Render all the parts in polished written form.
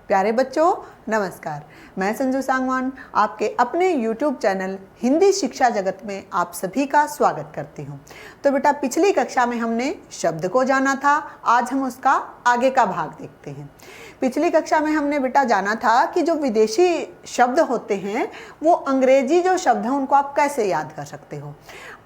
प्यारे बच्चों नमस्कार। मैं संजू सांगवान आपके अपने YouTube चैनल हिंदी शिक्षा जगत में आप सभी का स्वागत करती हूँ। तो बेटा पिछली कक्षा में हमने शब्द को जाना था, आज हम उसका आगे का भाग देखते हैं। पिछली कक्षा में हमने बेटा जाना था कि जो विदेशी शब्द होते हैं वो अंग्रेजी जो शब्द हैं उनको आप कैसे याद कर सकते हो।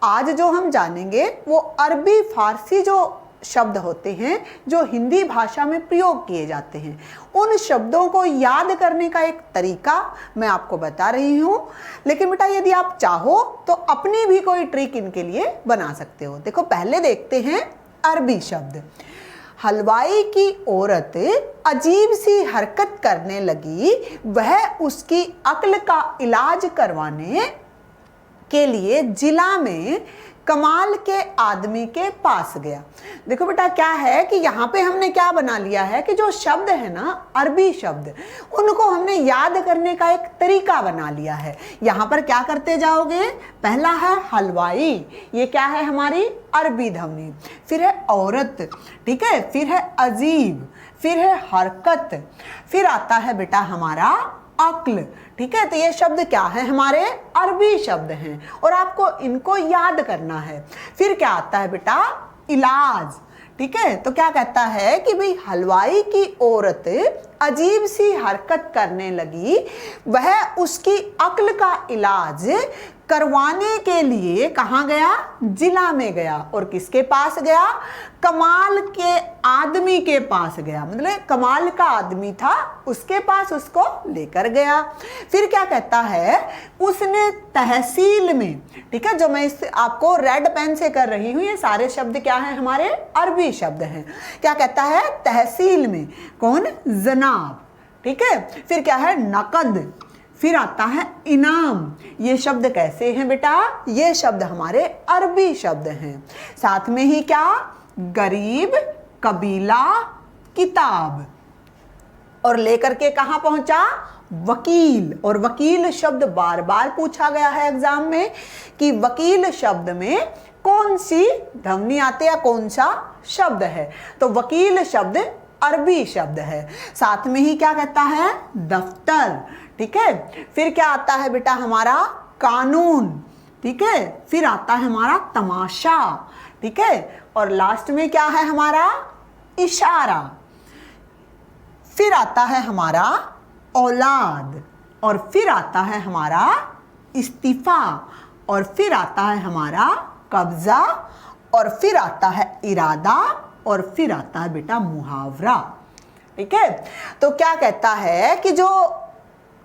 आज जो हम जानेंगे वो अरबी फारसी जो शब्द होते हैं जो हिंदी भाषा में प्रयोग किए जाते हैं, उन शब्दों को याद करने का एक तरीका मैं आपको बता रही हूँ। लेकिन बेटा यदि आप चाहो तो अपनी भी कोई ट्रिक इनके लिए बना सकते हो। देखो पहले देखते हैं अरबी शब्द। हलवाई की औरत अजीब सी हरकत करने लगी, वह उसकी अक्ल का इलाज करवाने के लिए जिला में कमाल के आदमी के पास गया। देखो बेटा क्या है कि यहाँ पे हमने क्या बना लिया है कि जो शब्द है ना अरबी शब्द, उनको हमने याद करने का एक तरीका बना लिया है। यहाँ पर क्या करते जाओगे, पहला है हलवाई, ये क्या है हमारी अरबी ध्वनि, फिर है औरत, ठीक है, फिर है अजीब, फिर है हरकत, फिर आता है बेटा हमारा अक्ल, ठीक है। तो ये शब्द क्या है, हमारे अरबी शब्द हैं और आपको इनको याद करना है। फिर क्या आता है बेटा, इलाज, ठीक है। तो क्या कहता है कि भाई हलवाई की औरत अजीब सी हरकत करने लगी, वह उसकी अक्ल का इलाज करवाने के लिए कहाँ गया, जिला में गया। और किसके पास गया, कमाल के आदमी के पास गया, मतलब कमाल का आदमी था उसके पास उसको लेकर गया। फिर क्या कहता है, उसने तहसील में, ठीक है, जो मैं इस आपको रेड पेन से कर रही हूँ, ये सारे शब्द क्या हैं, हमारे अरबी शब्द हैं। क्या कहता है, तहसील में, कौन, जनाब, ठीक है। फिर क्या है, नकद, फिर आता है इनाम। ये शब्द कैसे हैं बेटा, ये शब्द हमारे अरबी शब्द हैं। साथ में ही क्या, गरीब, कबीला, किताब, और लेकर के कहाँ पहुंचा, वकील। और वकील शब्द बार बार पूछा गया है एग्जाम में कि वकील शब्द में कौन सी ध्वनि आती है, कौन सा शब्द है। तो वकील शब्द अरबी शब्द है। साथ में ही क्या कहता है, दफ्तर, ठीक है। फिर क्या आता है बेटा हमारा, कानून, ठीक है। फिर आता है हमारा तमाशा, ठीक है। और लास्ट में क्या है हमारा, इशारा। फिर आता है हमारा औलाद, और फिर आता है हमारा इस्तीफा, और फिर आता है हमारा कब्जा, और फिर आता है इरादा, और फिर आता है बेटा मुहावरा, ठीक है। तो क्या कहता है कि जो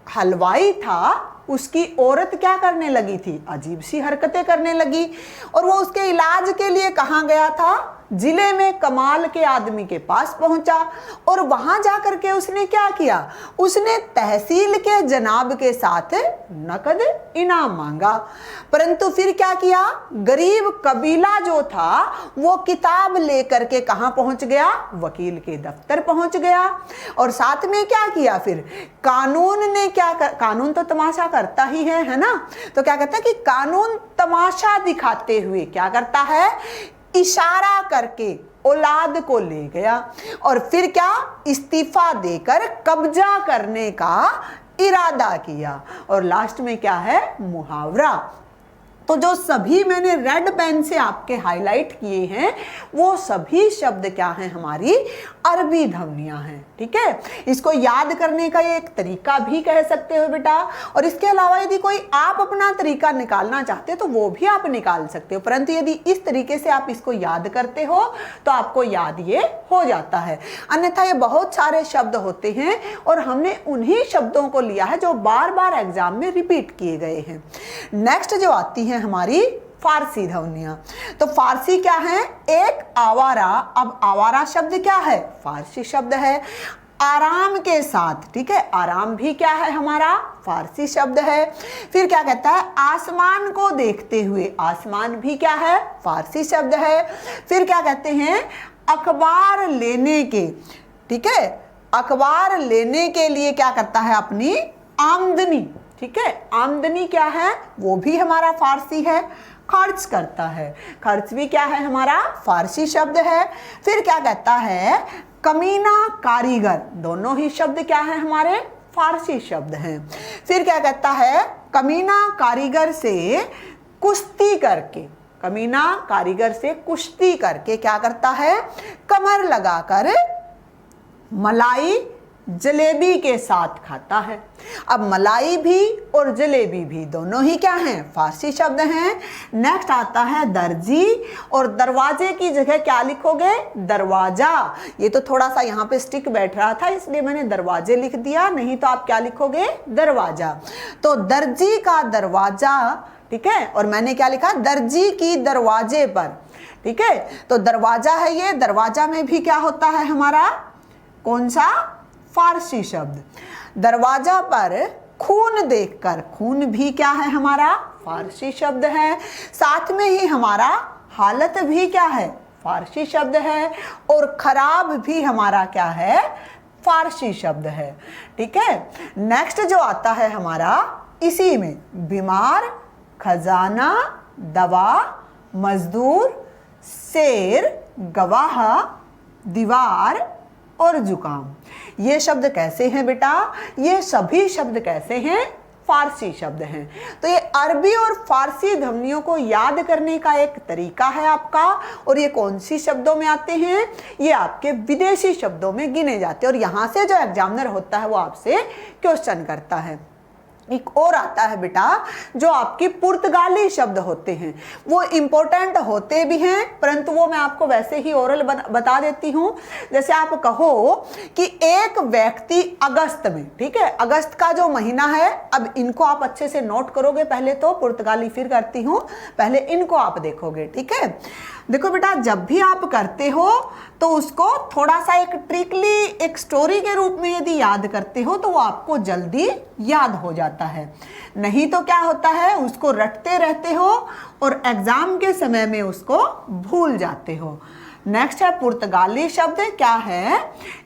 हलवाई था उसकी औरत क्या करने लगी थी, अजीब सी हरकतें करने लगी, और वो उसके इलाज के लिए कहाँ गया था, जिले में कमाल के आदमी के पास पहुंचा। और वहां जाकर के उसने क्या किया, उसने तहसील के जनाब के साथ नकद इनाम मांगा। परंतु फिर क्या किया, गरीब कबीला जो था वो किताब लेकर के कहाँ पहुंच गया, वकील के दफ्तर पहुंच गया। और साथ में क्या किया, फिर कानून ने क्या कानून तो तमाशा करता ही है ना। तो क्या कहता है कि कानून तमाशा दिखाते हुए क्या करता है, इशारा करके औलाद को ले गया। और फिर क्या, इस्तीफा देकर कब्जा करने का इरादा किया। और लास्ट में क्या है, मुहावरा। तो जो सभी मैंने रेड पेन से आपके हाईलाइट किए हैं वो सभी शब्द क्या हैं, हमारी अरबी ध्वनियां हैं, ठीक है। इसको याद करने का ये एक तरीका भी कह सकते हो बेटा। और इसके अलावा यदि कोई आप अपना तरीका निकालना चाहते हो तो वो भी आप निकाल सकते हो, परंतु यदि इस तरीके से आप इसको याद करते हो तो आपको याद ये हो जाता है। अन्यथा ये बहुत सारे शब्द होते हैं और हमने उन्हीं शब्दों को लिया है जो बार बार एग्जाम में रिपीट किए गए हैं। नेक्स्ट जो आती है हमारी फारसी ध्वनियां। तो फारसी क्या है, एक आवारा। अब आवारा शब्द क्या है, फारसी शब्द है। आराम के साथ, ठीक है, आराम भी क्या है हमारा, फारसी शब्द है। फिर क्या कहता है, आसमान को देखते हुए, आसमान भी क्या है, फारसी शब्द है। फिर क्या कहते हैं, अखबार लेने के, ठीक है, अखबार लेने के लिए क्या करता है, अपनी आमदनी, ठीक है, आमदनी क्या है, वो भी हमारा फारसी है। खर्च करता है, खर्च भी क्या है हमारा, फारसी शब्द है। फिर क्या कहता है, कमीना कारीगर, दोनों ही शब्द क्या है हमारे फारसी शब्द हैं। फिर क्या कहता है, कमीना कारीगर से कुश्ती करके, कमीना कारीगर से कुश्ती करके क्या करता है, कमर लगाकर मलाई जलेबी के साथ खाता है। अब मलाई भी और जलेबी भी दोनों ही क्या हैं, फारसी शब्द हैं। नेक्स्ट आता है दर्जी, और दरवाजे की जगह क्या लिखोगे, दरवाजा। ये तो थोड़ा सा यहाँ पे स्टिक बैठ रहा था इसलिए मैंने दरवाजे लिख दिया, नहीं तो आप क्या लिखोगे, दरवाजा। तो दर्जी का दरवाजा, ठीक है, और मैंने क्या लिखा, दर्जी की दरवाजे पर, ठीक है। तो दरवाजा है ये, दरवाजा में भी क्या होता है हमारा, कौन सा, फारसी शब्द। दरवाजा पर खून देखकर, खून भी क्या है हमारा फारसी शब्द है। साथ में ही हमारा हालत भी क्या है, फारसी शब्द है। और खराब भी हमारा क्या है, फारसी शब्द है, ठीक है। नेक्स्ट जो आता है हमारा, इसी में बीमार, खजाना, दवा, मजदूर, शेर, गवाह, दीवार और जुकाम। ये शब्द कैसे हैं बेटा, ये सभी शब्द कैसे हैं, फारसी शब्द हैं। तो ये अरबी और फारसी ध्वनियों को याद करने का एक तरीका है आपका। और ये कौन सी शब्दों में आते हैं, ये आपके विदेशी शब्दों में गिने जाते हैं। और यहाँ से जो एग्जामिनर होता है वो आपसे क्वेश्चन करता है। एक और आता है बेटा, जो आपकी पुर्तगाली शब्द होते हैं, वो इम्पोर्टेंट होते भी हैं, परंतु वो मैं आपको वैसे ही ओरल बता देती हूँ। जैसे आप कहो कि एक व्यक्ति अगस्त में, ठीक है, अगस्त का जो महीना है, अब इनको आप अच्छे से नोट करोगे, पहले तो पुर्तगाली फिर करती हूँ, पहले इनको आप देखोगे, ठीक है। देखो बेटा, जब भी आप करते हो तो उसको थोड़ा सा एक ट्रिकली, एक स्टोरी के रूप में यदि याद करते हो तो वो आपको जल्दी याद हो जाता है। नहीं तो क्या होता है, उसको रटते रहते हो और एग्जाम के समय में उसको भूल जाते हो। नेक्स्ट है पुर्तगाली शब्द, क्या है,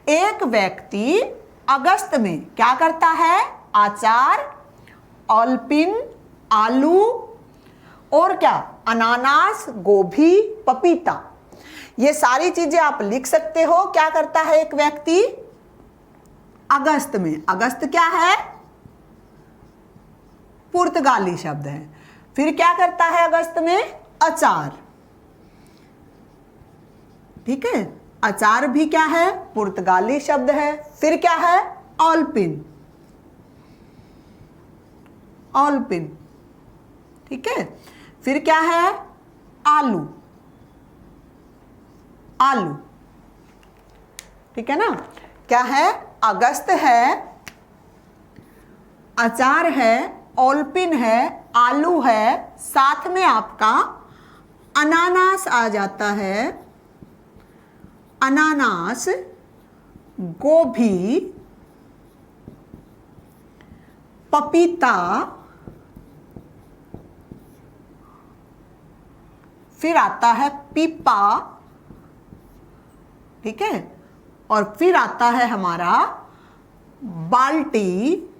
एक व्यक्ति अगस्त में क्या करता है, अचार, ऑलपिन, आलू और क्या, अनानास, गोभी, पपीता, ये सारी चीजें आप लिख सकते हो। क्या करता है एक व्यक्ति अगस्त में, अगस्त क्या है, पुर्तगाली शब्द है। फिर क्या करता है अगस्त में, अचार, ठीक है, अचार भी क्या है, पुर्तगाली शब्द है। फिर क्या है, ऑलपिन, ऑलपिन, ठीक है। फिर क्या है, आलू, आलू, ठीक है ना। क्या है, अगस्त है, अचार है, ऑलपिन है, आलू है, साथ में आपका अनानास आ जाता है, अनानास, गोभी, पपीता, फिर आता है पीपा, ठीक है, और फिर आता है हमारा बाल्टी।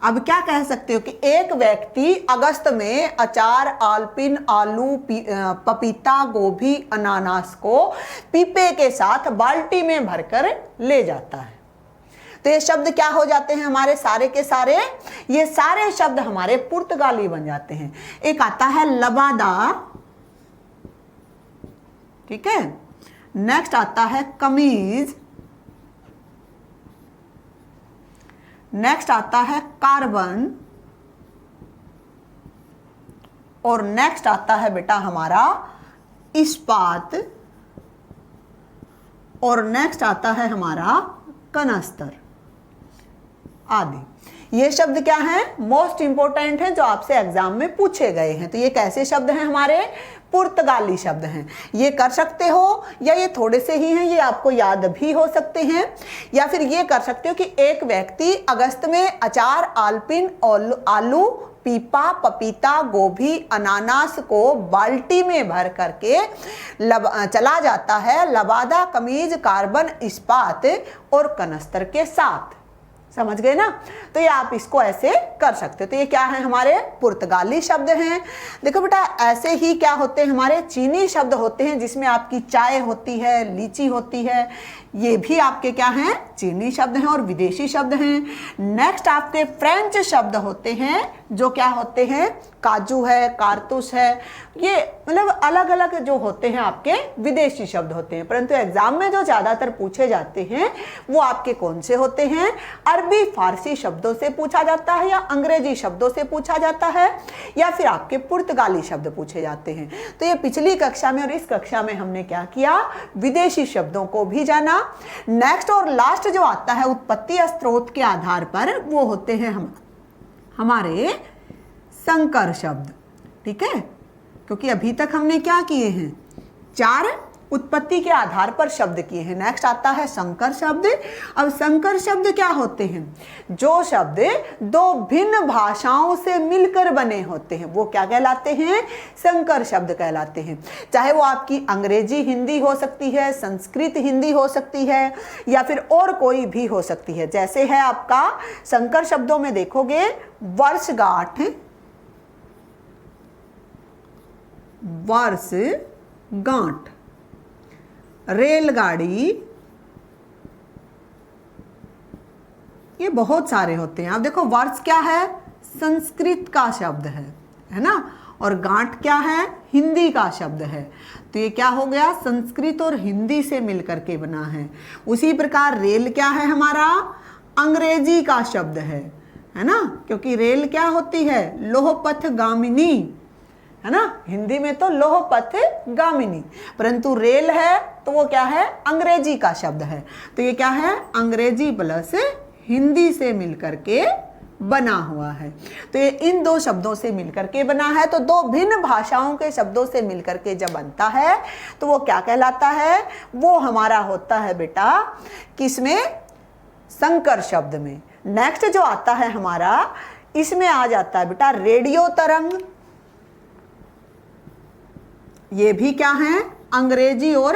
अब क्या कह सकते हो कि एक व्यक्ति अगस्त में अचार, आलपिन, आलू, पपीता, गोभी, अनानास को पीपे के साथ बाल्टी में भरकर ले जाता है। तो ये शब्द क्या हो जाते हैं हमारे सारे के सारे, ये सारे शब्द हमारे पुर्तगाली बन जाते हैं। एक आता है लबादा, ठीक है। नेक्स्ट आता है कमीज, नेक्स्ट आता है कार्बन, और नेक्स्ट आता है बेटा हमारा इस्पात, और नेक्स्ट आता है हमारा कनस्तर आदि। ये शब्द क्या है, मोस्ट इंपोर्टेंट है, जो आपसे एग्जाम में पूछे गए हैं। तो ये कैसे शब्द हैं हमारे, पुर्तगाली शब्द हैं। ये कर सकते हो, या ये थोड़े से ही हैं, ये आपको याद भी हो सकते हैं। या फिर ये कर सकते हो कि एक व्यक्ति अगस्त में अचार, आलपिन, आलू, पीपा, पपीता, गोभी, अनानास को बाल्टी में भर करके चला जाता है लबादा, कमीज, कार्बन, इस्पात और कनस्तर के साथ। समझ गए ना। तो ये आप इसको ऐसे कर सकते हो। तो ये क्या है, हमारे पुर्तगाली शब्द हैं। देखो बेटा, ऐसे ही क्या होते हैं, हमारे चीनी शब्द होते हैं, जिसमें आपकी चाय होती है, लीची होती है, ये भी आपके क्या हैं, चीनी शब्द हैं और विदेशी शब्द हैं। नेक्स्ट आपके फ्रेंच शब्द होते हैं, जो क्या होते हैं, काजू है, कारतूस है, ये मतलब अलग अलग जो होते हैं आपके विदेशी शब्द होते हैं। परंतु एग्जाम में जो ज्यादातर पूछे जाते हैं वो आपके कौन से होते हैं, अरबी फारसी शब्दों से पूछा जाता है, या अंग्रेजी शब्दों से पूछा जाता है, या फिर आपके पुर्तगाली शब्द पूछे जाते हैं। तो ये पिछली कक्षा में और इस कक्षा में हमने क्या किया, विदेशी शब्दों को भी जाना। नेक्स्ट और लास्ट जो आता है उत्पत्ति स्रोत के आधार पर, वो होते हैं हमारे संकर शब्द। ठीक है, क्योंकि अभी तक हमने क्या किए हैं, 4 उत्पत्ति के आधार पर शब्द किए हैं। नेक्स्ट आता है संकर शब्द। अब संकर शब्द क्या होते हैं, जो शब्द 2 भिन्न भाषाओं से मिलकर बने होते हैं, वो क्या कहलाते हैं, संकर शब्द कहलाते हैं। चाहे वो आपकी अंग्रेजी हिंदी हो सकती है, संस्कृत हिंदी हो सकती है, या फिर और कोई भी हो सकती है। जैसे है आपका संकर शब्दों में देखोगे, वर्षगांठ, वर्षगांठ, रेलगाड़ी, ये बहुत सारे होते हैं। अब देखो, वर्ष क्या है, संस्कृत का शब्द है ना, और गांठ क्या है, हिंदी का शब्द है। तो ये क्या हो गया, संस्कृत और हिंदी से मिलकर के बना है। उसी प्रकार रेल क्या है, हमारा अंग्रेजी का शब्द है ना, क्योंकि रेल क्या होती है, लोहपथ गामिनी, है ना, हिंदी में तो लोहपथ गामिनी, परंतु रेल है तो वो क्या है, अंग्रेजी का शब्द है। तो ये क्या है, अंग्रेजी प्लस हिंदी से मिलकर के बना हुआ है। तो ये इन 2 शब्दों से मिलकर के बना है। तो 2 भिन्न भाषाओं के शब्दों से मिलकर के जब बनता है तो वो क्या कहलाता है, वो हमारा होता है बेटा किसमें, संकर शब्द में। नेक्स्ट जो आता है हमारा, इसमें आ जाता है बेटा रेडियो तरंग। ये भी क्या है, अंग्रेजी और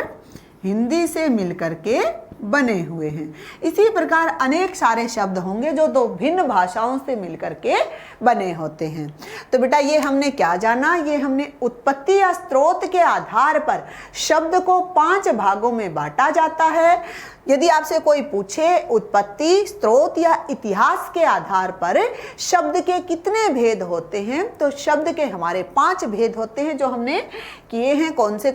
हिंदी से मिलकर के बने हुए हैं। इसी प्रकार अनेक सारे शब्द होंगे जो 2 भिन्न भाषाओं से मिलकर के बने होते हैं। तो बेटा ये हमने क्या जाना, ये हमने उत्पत्ति या स्रोत के आधार पर शब्द को 5 भागों में बांटा जाता है। यदि आपसे कोई पूछे उत्पत्ति, स्रोत या इतिहास के आधार पर शब्द के कितने भेद होते हैं, तो शब्द के हमारे 5 भेद होते हैं जो हमने किए हैं। कौन से,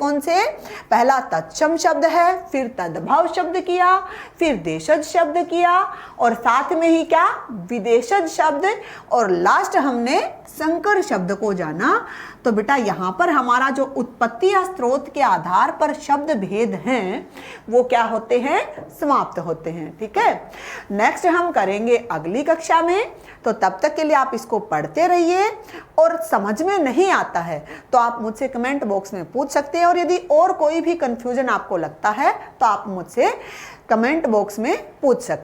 पहला तत्सम शब्द है, फिर तद्भव शब्द किया, फिर देशज शब्द किया, और साथ में ही क्या, विदेशज शब्द, और लास्ट हमने संकर शब्द को जाना। तो बेटा यहाँ पर हमारा जो उत्पत्ति या स्रोत के आधार पर शब्द भेद हैं वो क्या होते हैं, समाप्त होते हैं। ठीक है, नेक्स्ट हम करेंगे अगली कक्षा में। तो तब तक के लिए आप इसको पढ़ते रहिए, और समझ में नहीं आता है तो आप मुझसे कमेंट बॉक्स में पूछ सकते हैं, और यदि और कोई भी कंफ्यूजन आपको लगता है तो आप मुझसे कमेंट बॉक्स में पूछ सकते हैं।